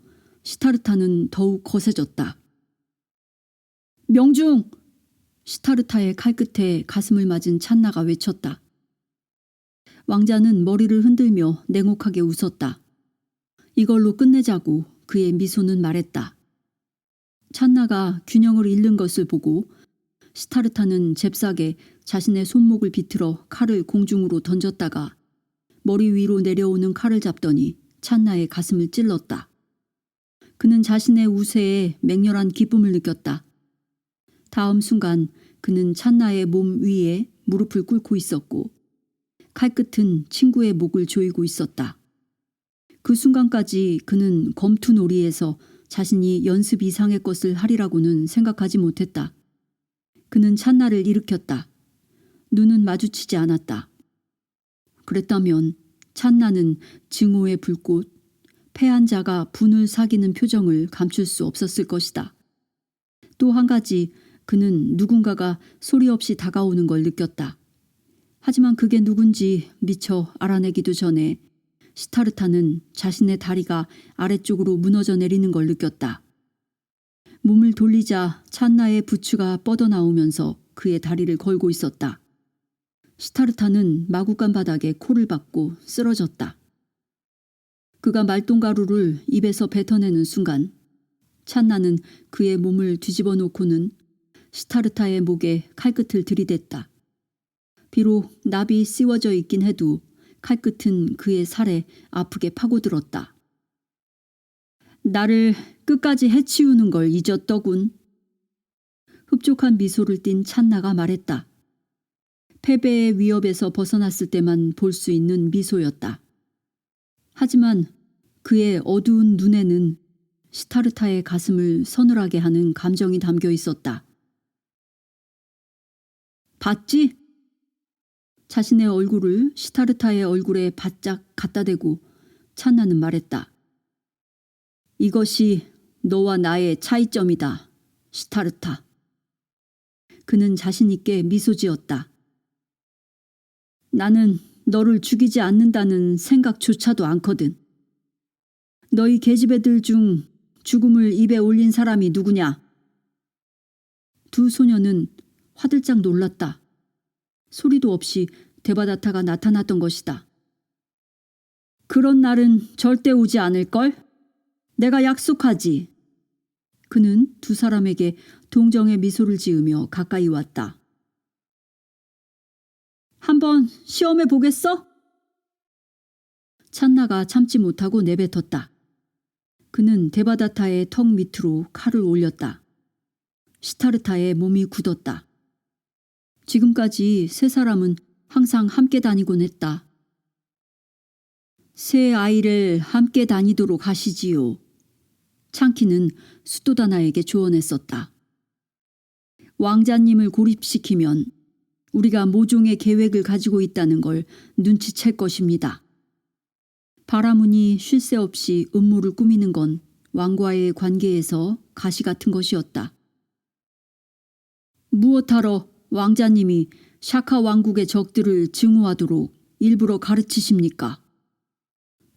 시타르타는 더욱 거세졌다. 명중! 시타르타의 칼끝에 가슴을 맞은 찬나가 외쳤다. 왕자는 머리를 흔들며 냉혹하게 웃었다. 이걸로 끝내자고 그의 미소는 말했다. 찬나가 균형을 잃는 것을 보고 시타르타는 잽싸게 자신의 손목을 비틀어 칼을 공중으로 던졌다가 머리 위로 내려오는 칼을 잡더니 찬나의 가슴을 찔렀다. 그는 자신의 우세에 맹렬한 기쁨을 느꼈다. 다음 순간 그는 찬나의 몸 위에 무릎을 꿇고 있었고 칼끝은 친구의 목을 조이고 있었다. 그 순간까지 그는 검투놀이에서 자신이 연습 이상의 것을 하리라고는 생각하지 못했다. 그는 찬나를 일으켰다. 눈은 마주치지 않았다. 그랬다면 찬나는 증오의 불꽃, 패한 자가 분을 사기는 표정을 감출 수 없었을 것이다. 또 한 가지 그는 누군가가 소리 없이 다가오는 걸 느꼈다. 하지만 그게 누군지 미처 알아내기도 전에 시타르타는 자신의 다리가 아래쪽으로 무너져 내리는 걸 느꼈다. 몸을 돌리자 찬나의 부추가 뻗어나오면서 그의 다리를 걸고 있었다. 시타르타는 마구간 바닥에 코를 박고 쓰러졌다. 그가 말똥가루를 입에서 뱉어내는 순간 찬나는 그의 몸을 뒤집어 놓고는 시타르타의 목에 칼끝을 들이댔다. 비록 납이 씌워져 있긴 해도 칼끝은 그의 살에 아프게 파고들었다. 나를 끝까지 해치우는 걸 잊었더군. 흡족한 미소를 띤 찬나가 말했다. 패배의 위협에서 벗어났을 때만 볼 수 있는 미소였다. 하지만 그의 어두운 눈에는 시타르타의 가슴을 서늘하게 하는 감정이 담겨 있었다. 봤지? 자신의 얼굴을 시타르타의 얼굴에 바짝 갖다 대고 찬나는 말했다. 이것이 너와 나의 차이점이다, 시타르타. 그는 자신 있게 미소 지었다. 나는 너를 죽이지 않는다는 생각조차도 않거든. 너희 계집애들 중 죽음을 입에 올린 사람이 누구냐? 두 소녀는 화들짝 놀랐다. 소리도 없이 데바다타가 나타났던 것이다. 그런 날은 절대 오지 않을걸? 내가 약속하지. 그는 두 사람에게 동정의 미소를 지으며 가까이 왔다. 한번 시험해 보겠어? 찬나가 참지 못하고 내뱉었다. 그는 데바다타의 턱 밑으로 칼을 올렸다. 시타르타의 몸이 굳었다. 지금까지 세 사람은 항상 함께 다니곤 했다. 새 아이를 함께 다니도록 하시지요. 창키는 수도다나에게 조언했었다. 왕자님을 고립시키면 우리가 모종의 계획을 가지고 있다는 걸 눈치챌 것입니다. 바라문이 쉴 새 없이 음모를 꾸미는 건 왕과의 관계에서 가시 같은 것이었다. 무엇하러 왕자님이 샤카 왕국의 적들을 증오하도록 일부러 가르치십니까?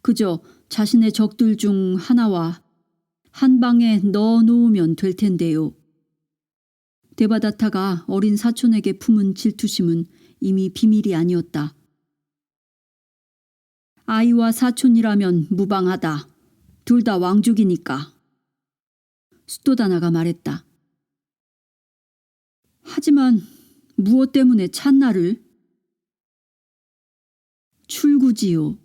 그저 자신의 적들 중 하나와 한 방에 넣어 놓으면 될 텐데요. 데바다타가 어린 사촌에게 품은 질투심은 이미 비밀이 아니었다. 아이와 사촌이라면 무방하다. 둘 다 왕족이니까. 수도다나가 말했다. 하지만 무엇 때문에 찬나를? 출구지요.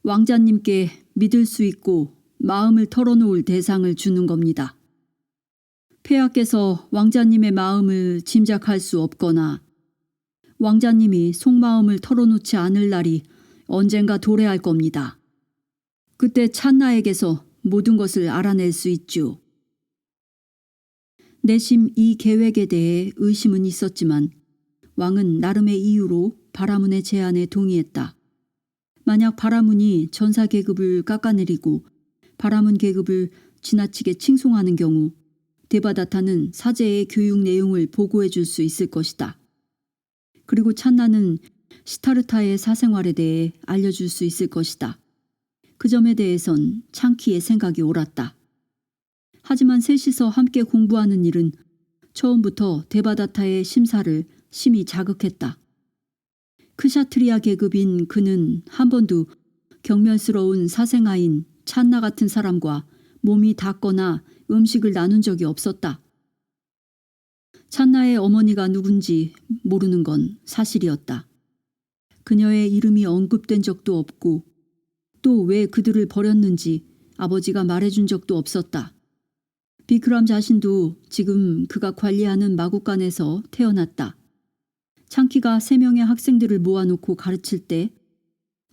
왕자님께 믿을 수 있고 마음을 털어놓을 대상을 주는 겁니다. 폐하께서 왕자님의 마음을 짐작할 수 없거나 왕자님이 속마음을 털어놓지 않을 날이 언젠가 도래할 겁니다. 그때 찬나에게서 모든 것을 알아낼 수 있죠. 내심 이 계획에 대해 의심은 있었지만 왕은 나름의 이유로 바라문의 제안에 동의했다. 만약 바라문이 전사 계급을 깎아내리고 바라문 계급을 지나치게 칭송하는 경우 데바다타는 사제의 교육 내용을 보고해 줄 수 있을 것이다. 그리고 찬나는 시타르타의 사생활에 대해 알려줄 수 있을 것이다. 그 점에 대해선 창키의 생각이 옳았다. 하지만 셋이서 함께 공부하는 일은 처음부터 데바다타의 심사를 심히 자극했다. 크샤트리아 계급인 그는 한 번도 경멸스러운 사생아인 찬나 같은 사람과 몸이 닿거나 음식을 나눈 적이 없었다. 찬나의 어머니가 누군지 모르는 건 사실이었다. 그녀의 이름이 언급된 적도 없고 또 왜 그들을 버렸는지 아버지가 말해준 적도 없었다. 비크람 자신도 지금 그가 관리하는 마국간에서 태어났다. 창키가 3명의 학생들을 모아놓고 가르칠 때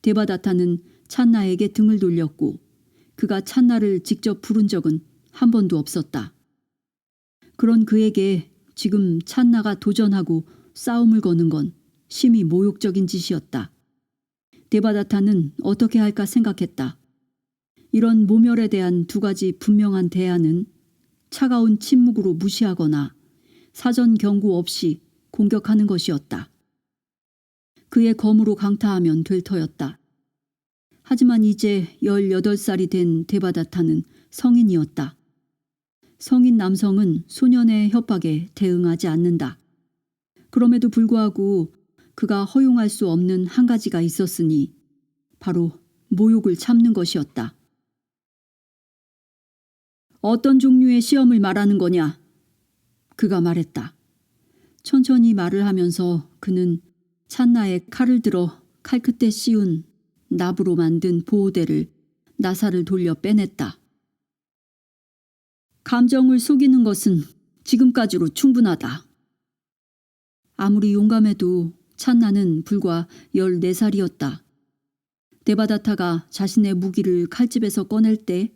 데바다타는 찬나에게 등을 돌렸고 그가 찬나를 직접 부른 적은 한 번도 없었다. 그런 그에게 지금 찬나가 도전하고 싸움을 거는 건 심히 모욕적인 짓이었다. 데바다타는 어떻게 할까 생각했다. 이런 모멸에 대한 두 가지 분명한 대안은 차가운 침묵으로 무시하거나 사전 경고 없이 공격하는 것이었다. 그의 검으로 강타하면 될 터였다. 하지만 이제 18살이 된 데바다타는 성인이었다. 성인 남성은 소년의 협박에 대응하지 않는다. 그럼에도 불구하고 그가 허용할 수 없는 한 가지가 있었으니 바로 모욕을 참는 것이었다. 어떤 종류의 시험을 말하는 거냐? 그가 말했다. 천천히 말을 하면서 그는 찬나의 칼을 들어 칼끝에 씌운 납으로 만든 보호대를 나사를 돌려 빼냈다. 감정을 속이는 것은 지금까지로 충분하다. 아무리 용감해도 찬나는 불과 14살이었다. 데바다타가 자신의 무기를 칼집에서 꺼낼 때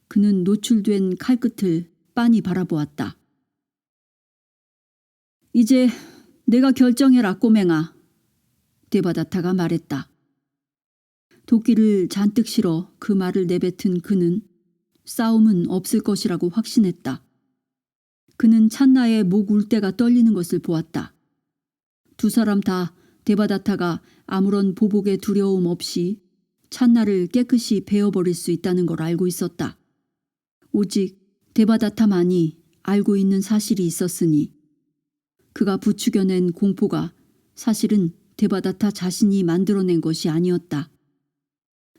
그는 노출된 칼끝을 빤히 바라보았다. 이제 내가 결정해라, 꼬맹아. 데바다타가 말했다. 도끼를 잔뜩 실어 그 말을 내뱉은 그는 싸움은 없을 것이라고 확신했다. 그는 찬나의 목 울대가 떨리는 것을 보았다. 두 사람 다 데바다타가 아무런 보복의 두려움 없이 찬나를 깨끗이 베어버릴 수 있다는 걸 알고 있었다. 오직 데바다타만이 알고 있는 사실이 있었으니 그가 부추겨낸 공포가 사실은 데바다타 자신이 만들어낸 것이 아니었다.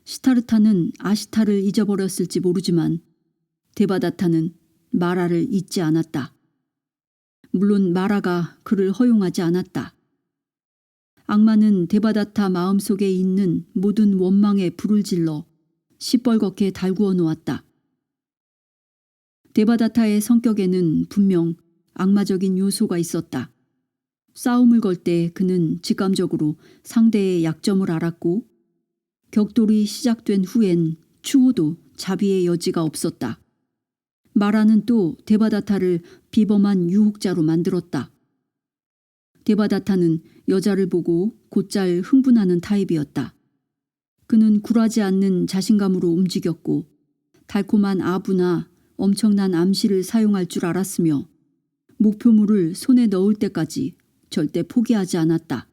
시타르타는 아시타를 잊어버렸을지 모르지만 데바다타는 마라를 잊지 않았다. 물론 마라가 그를 허용하지 않았다. 악마는 데바다타 마음속에 있는 모든 원망에 불을 질러 시뻘겋게 달구어 놓았다. 데바다타의 성격에는 분명 악마적인 요소가 있었다. 싸움을 걸 때 그는 직감적으로 상대의 약점을 알았고 격돌이 시작된 후엔 추호도 자비의 여지가 없었다. 마라는 또 데바다타를 비범한 유혹자로 만들었다. 데바다타는 여자를 보고 곧잘 흥분하는 타입이었다. 그는 굴하지 않는 자신감으로 움직였고 달콤한 아부나 엄청난 암시를 사용할 줄 알았으며 목표물을 손에 넣을 때까지 절대 포기하지 않았다.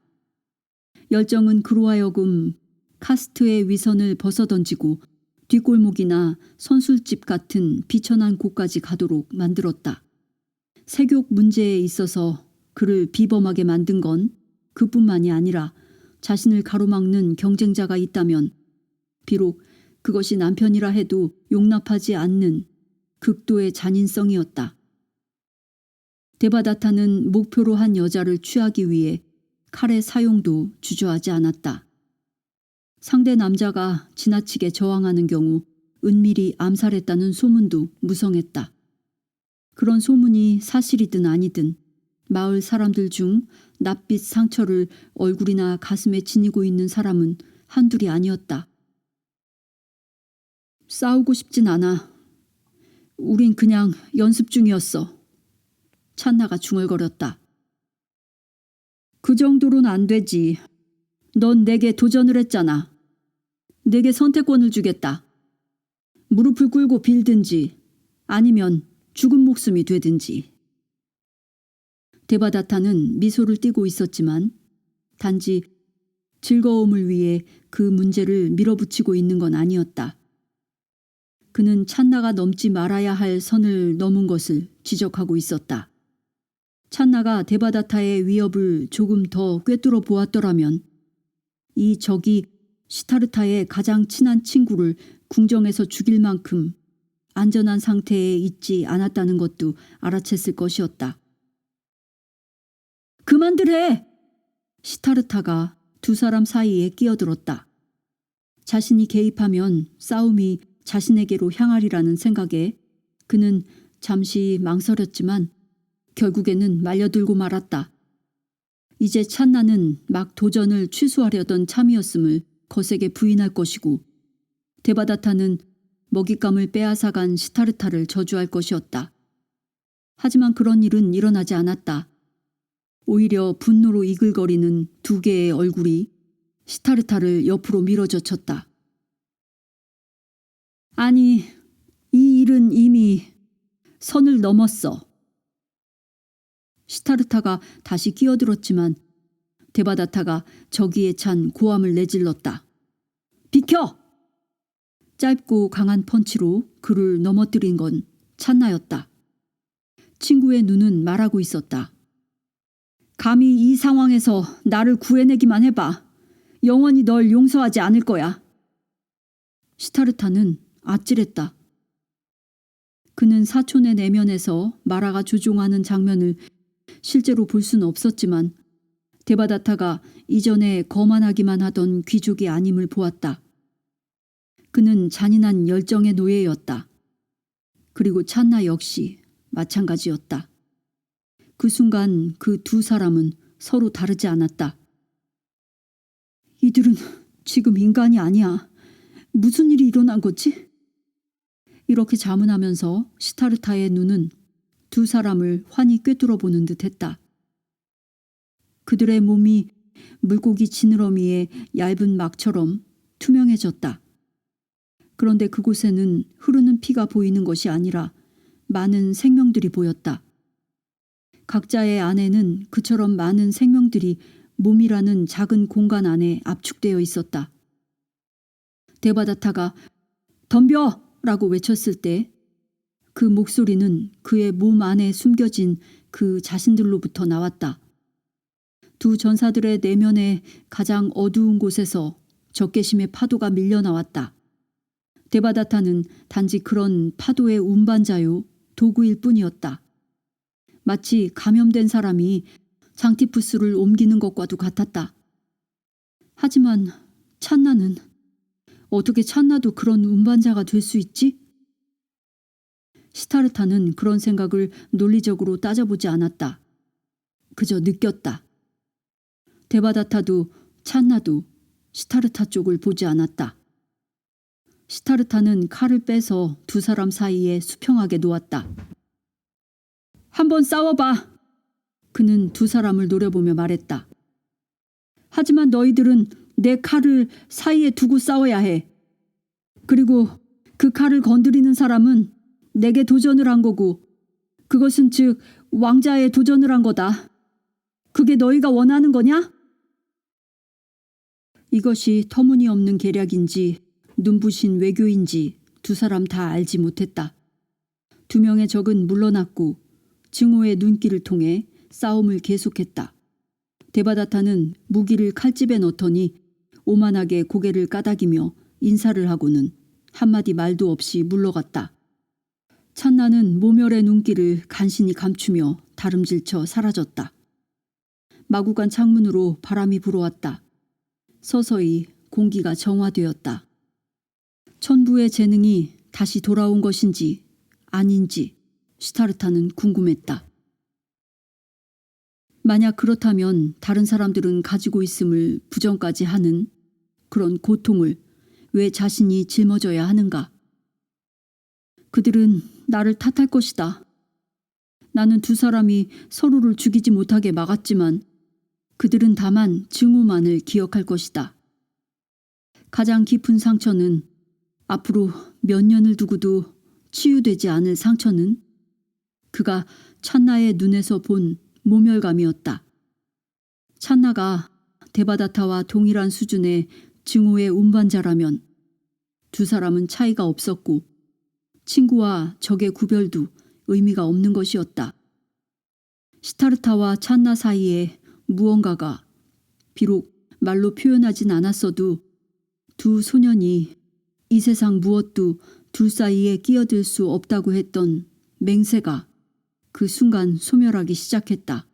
열정은 그로 하여금 카스트의 위선을 벗어던지고 뒷골목이나 선술집 같은 비천한 곳까지 가도록 만들었다. 세욕 문제에 있어서 그를 비범하게 만든 건 그뿐만이 아니라 자신을 가로막는 경쟁자가 있다면 비록 그것이 남편이라 해도 용납하지 않는 극도의 잔인성이었다. 데바다타는 목표로 한 여자를 취하기 위해 칼의 사용도 주저하지 않았다. 상대 남자가 지나치게 저항하는 경우 은밀히 암살했다는 소문도 무성했다. 그런 소문이 사실이든 아니든 마을 사람들 중 낯빛 상처를 얼굴이나 가슴에 지니고 있는 사람은 한둘이 아니었다. 싸우고 싶진 않아. 우린 그냥 연습 중이었어. 찬나가 중얼거렸다. 그 정도로는 안 되지. 넌 내게 도전을 했잖아. 내게 선택권을 주겠다. 무릎을 꿇고 빌든지 아니면 죽은 목숨이 되든지. 데바다타는 미소를 띠고 있었지만 단지 즐거움을 위해 그 문제를 밀어붙이고 있는 건 아니었다. 그는 찬나가 넘지 말아야 할 선을 넘은 것을 지적하고 있었다. 찬나가 데바다타의 위협을 조금 더 꿰뚫어 보았더라면 이 적이 시타르타의 가장 친한 친구를 궁정에서 죽일 만큼 안전한 상태에 있지 않았다는 것도 알아챘을 것이었다. 그만들 해! 시타르타가 두 사람 사이에 끼어들었다. 자신이 개입하면 싸움이 자신에게로 향하리라는 생각에 그는 잠시 망설였지만 결국에는 말려들고 말았다. 이제 찬나는 막 도전을 취소하려던 참이었음을 거세게 부인할 것이고 데바다타는 먹잇감을 빼앗아간 시타르타를 저주할 것이었다. 하지만 그런 일은 일어나지 않았다. 오히려 분노로 이글거리는 두 개의 얼굴이 시타르타를 옆으로 밀어젖혔다. 아니, 이 일은 이미 선을 넘었어. 시타르타가 다시 끼어들었지만 데바다타가 저기에 찬 고함을 내질렀다. 비켜! 짧고 강한 펀치로 그를 넘어뜨린 건 찬나였다. 친구의 눈은 말하고 있었다. 감히 이 상황에서 나를 구해내기만 해봐. 영원히 널 용서하지 않을 거야. 시타르타는 아찔했다. 그는 사촌의 내면에서 마라가 조종하는 장면을 실제로 볼 수는 없었지만 데바다타가 이전에 거만하기만 하던 귀족이 아님을 보았다. 그는 잔인한 열정의 노예였다. 그리고 찬나 역시 마찬가지였다. 그 순간 그 두 사람은 서로 다르지 않았다. 이들은 지금 인간이 아니야. 무슨 일이 일어난 거지? 이렇게 자문하면서 시타르타의 눈은 두 사람을 환히 꿰뚫어 보는 듯 했다. 그들의 몸이 물고기 지느러미의 얇은 막처럼 투명해졌다. 그런데 그곳에는 흐르는 피가 보이는 것이 아니라 많은 생명들이 보였다. 각자의 안에는 그처럼 많은 생명들이 몸이라는 작은 공간 안에 압축되어 있었다. 데바다타가 덤벼! 라고 외쳤을 때 그 목소리는 그의 몸 안에 숨겨진 그 자신들로부터 나왔다. 두 전사들의 내면의 가장 어두운 곳에서 적개심의 파도가 밀려나왔다. 데바다타는 단지 그런 파도의 운반자요 도구일 뿐이었다. 마치 감염된 사람이 장티푸스를 옮기는 것과도 같았다. 하지만 찬나는 어떻게 찬나도 그런 운반자가 될 수 있지? 시타르타는 그런 생각을 논리적으로 따져보지 않았다. 그저 느꼈다. 데바다타도 찬나도 시타르타 쪽을 보지 않았다. 시타르타는 칼을 빼서 두 사람 사이에 수평하게 놓았다. 한번 싸워봐. 그는 두 사람을 노려보며 말했다. 하지만 너희들은 내 칼을 사이에 두고 싸워야 해. 그리고 그 칼을 건드리는 사람은 내게 도전을 한 거고 그것은 즉 왕자에 도전을 한 거다. 그게 너희가 원하는 거냐? 이것이 터무니없는 계략인지 눈부신 외교인지 두 사람 다 알지 못했다. 두 명의 적은 물러났고 증오의 눈길을 통해 싸움을 계속했다. 데바다타는 무기를 칼집에 넣더니 오만하게 고개를 까닥이며 인사를 하고는 한마디 말도 없이 물러갔다. 찬나는 모멸의 눈길을 간신히 감추며 다름질쳐 사라졌다. 마구간 창문으로 바람이 불어왔다. 서서히 공기가 정화되었다. 천부의 재능이 다시 돌아온 것인지 아닌지 시타르타는 궁금했다. 만약 그렇다면 다른 사람들은 가지고 있음을 부정까지 하는 그런 고통을 왜 자신이 짊어져야 하는가? 그들은 나를 탓할 것이다. 나는 두 사람이 서로를 죽이지 못하게 막았지만 그들은 다만 증오만을 기억할 것이다. 가장 깊은 상처는 앞으로 몇 년을 두고도 치유되지 않을 상처는 그가 찬나의 눈에서 본 모멸감이었다. 찬나가 데바다타와 동일한 수준의 증오의 운반자라면 두 사람은 차이가 없었고 친구와 적의 구별도 의미가 없는 것이었다. 시타르타와 찬나 사이에 무언가가 비록 말로 표현하진 않았어도 두 소년이 이 세상 무엇도 둘 사이에 끼어들 수 없다고 했던 맹세가 그 순간 소멸하기 시작했다.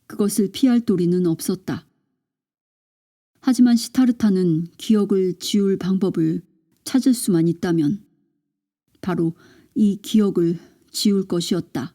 그것을 피할 도리는 없었다. 하지만 시타르타는 기억을 지울 방법을 찾을 수만 있다면 바로 이 기억을 지울 것이었다.